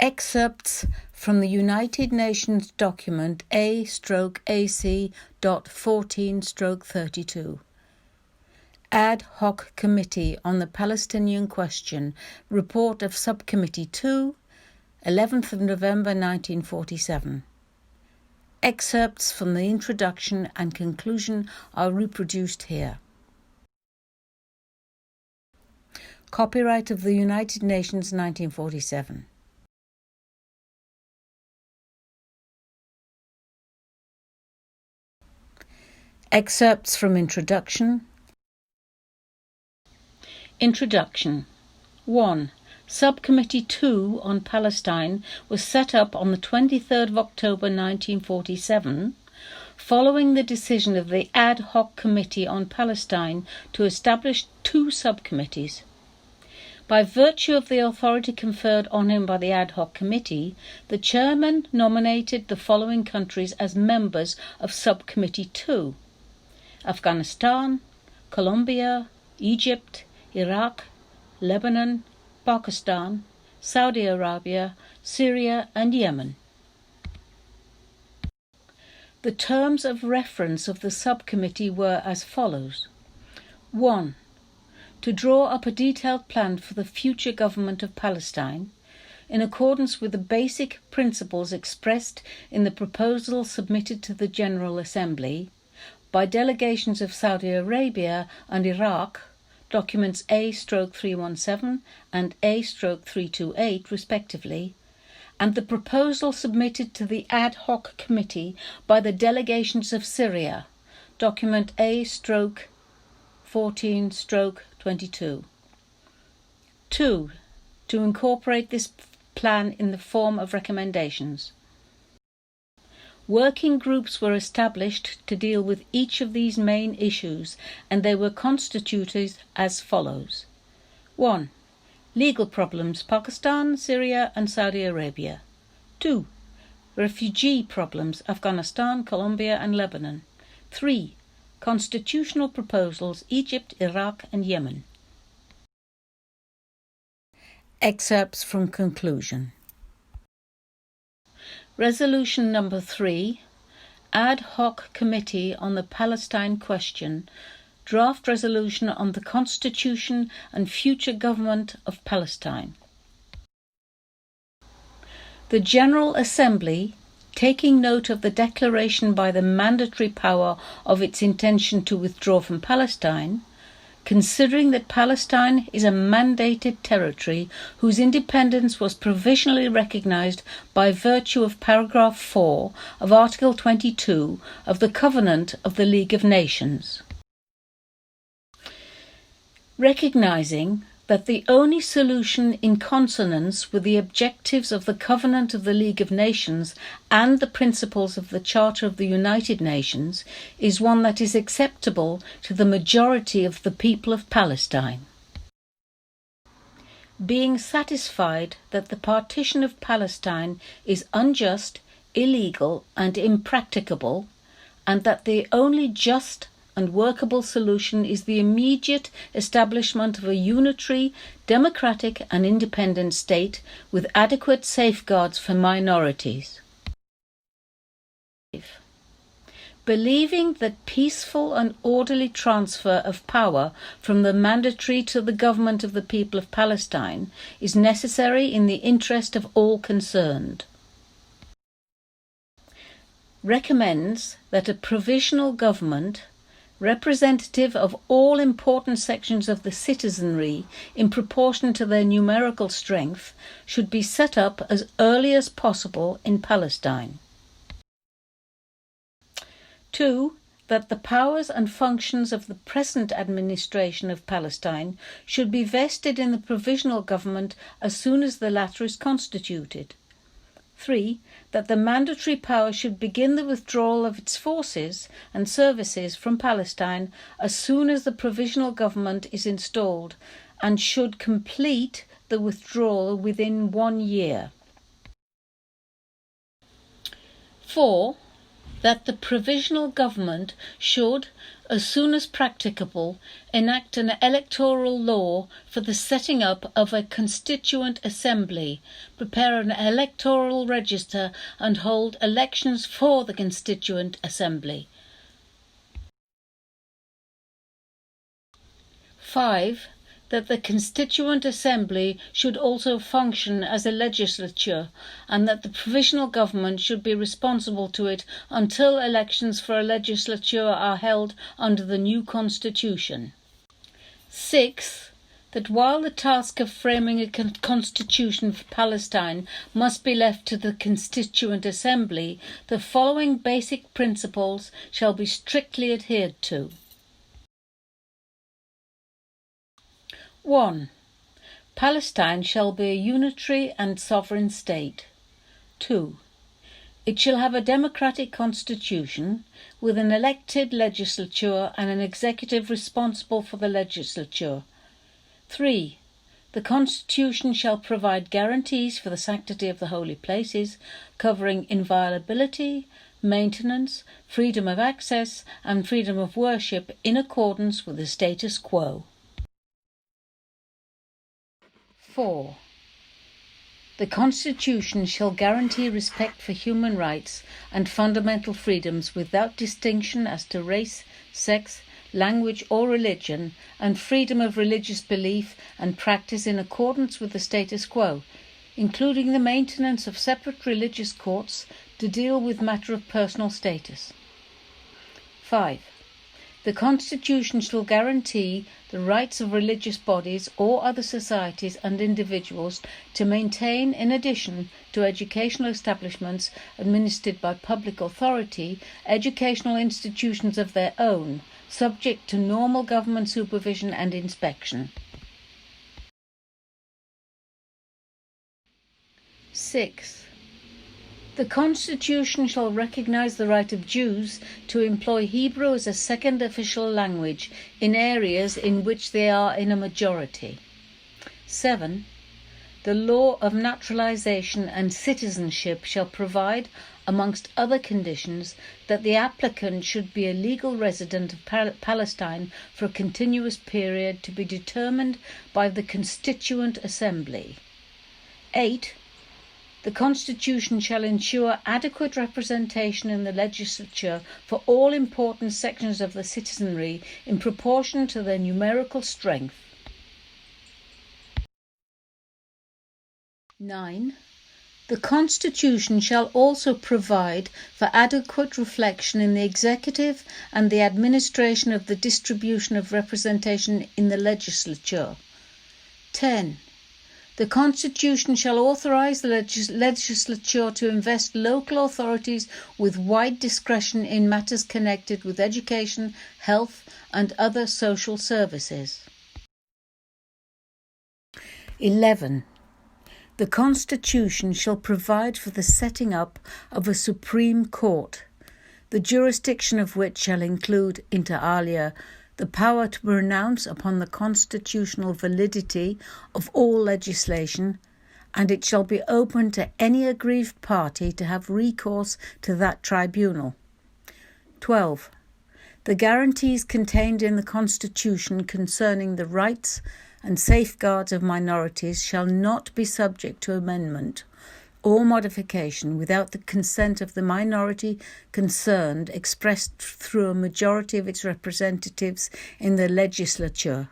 Excerpts from the United Nations document A/AC.14/32. Ad hoc Committee on the Palestinian Question, Report of Subcommittee 2, 11th of November 1947. Excerpts from the introduction and conclusion are reproduced here. Copyright of the United Nations 1947. Excerpts from Introduction. Introduction. 1. Subcommittee 2 on Palestine was set up on the 23rd of October 1947, following the decision of the Ad hoc Committee on Palestine to establish two subcommittees. By virtue of the authority conferred on him by the Ad hoc Committee, the chairman nominated the following countries as members of Subcommittee 2: Afghanistan, Colombia, Egypt, Iraq, Lebanon, Pakistan, Saudi Arabia, Syria and Yemen. The terms of reference of the subcommittee were as follows. 1. To draw up a detailed plan for the future government of Palestine, in accordance with the basic principles expressed in the proposal submitted to the General Assembly by delegations of Saudi Arabia and Iraq, documents A/317 and A/328 respectively, and the proposal submitted to the Ad hoc Committee by the delegations of Syria, document A/14/22. 2. To incorporate this plan in the form of recommendations. Working groups were established to deal with each of these main issues, and they were constituted as follows. 1. Legal problems: Pakistan, Syria and Saudi Arabia. 2. Refugee problems: Afghanistan, Colombia and Lebanon. 3. Constitutional proposals: Egypt, Iraq and Yemen. Excerpts from conclusion. Resolution number 3, Ad hoc Committee on the Palestine Question, Draft Resolution on the Constitution and Future Government of Palestine. The General Assembly, taking note of the declaration by the mandatory power of its intention to withdraw from Palestine, considering that Palestine is a mandated territory whose independence was provisionally recognized by virtue of paragraph 4 of Article 22 of the Covenant of the League of Nations. Recognizing that the only solution in consonance with the objectives of the Covenant of the League of Nations and the principles of the Charter of the United Nations is one that is acceptable to the majority of the people of Palestine. Being satisfied that the partition of Palestine is unjust, illegal and impracticable, and that the only just and workable solution is the immediate establishment of a unitary, democratic and independent state with adequate safeguards for minorities. Believing that peaceful and orderly transfer of power from the mandatory to the government of the people of Palestine is necessary in the interest of all concerned. Recommends that a provisional government representative of all important sections of the citizenry in proportion to their numerical strength should be set up as early as possible in Palestine. 2. That the powers and functions of the present administration of Palestine should be vested in the provisional government as soon as the latter is constituted. 3. That the mandatory power should begin the withdrawal of its forces and services from Palestine as soon as the provisional government is installed, and should complete the withdrawal within 1 year. 4. That the provisional government should, as soon as practicable, enact an electoral law for the setting up of a constituent assembly, prepare an electoral register and hold elections for the constituent assembly. 5. That the Constituent Assembly should also function as a legislature, and that the provisional government should be responsible to it until elections for a legislature are held under the new constitution. 6. That while the task of framing a constitution for Palestine must be left to the Constituent Assembly, the following basic principles shall be strictly adhered to. 1. Palestine shall be a unitary and sovereign state. 2. It shall have a democratic constitution with an elected legislature and an executive responsible for the legislature. 3. The constitution shall provide guarantees for the sanctity of the holy places, covering inviolability, maintenance, freedom of access, and freedom of worship in accordance with the status quo. 4. The Constitution shall guarantee respect for human rights and fundamental freedoms without distinction as to race, sex, language or religion, and freedom of religious belief and practice in accordance with the status quo, including the maintenance of separate religious courts to deal with matter of personal status. 5. The Constitution shall guarantee the rights of religious bodies or other societies and individuals to maintain, in addition to educational establishments administered by public authority, educational institutions of their own, subject to normal government supervision and inspection. 6. The Constitution shall recognise the right of Jews to employ Hebrew as a second official language in areas in which they are in a majority. 7. The law of naturalisation and citizenship shall provide, amongst other conditions, that the applicant should be a legal resident of Palestine for a continuous period to be determined by the Constituent Assembly. 8. The Constitution shall ensure adequate representation in the legislature for all important sections of the citizenry in proportion to their numerical strength. 9. The Constitution shall also provide for adequate reflection in the executive and the administration of the distribution of representation in the legislature. 10. The Constitution shall authorise the legislature to invest local authorities with wide discretion in matters connected with education, health, and other social services. 11. The Constitution shall provide for the setting up of a Supreme Court, the jurisdiction of which shall include, inter alia, the power to pronounce upon the constitutional validity of all legislation, and it shall be open to any aggrieved party to have recourse to that tribunal. 12. The guarantees contained in the Constitution concerning the rights and safeguards of minorities shall not be subject to amendment or modification without the consent of the minority concerned expressed through a majority of its representatives in the legislature.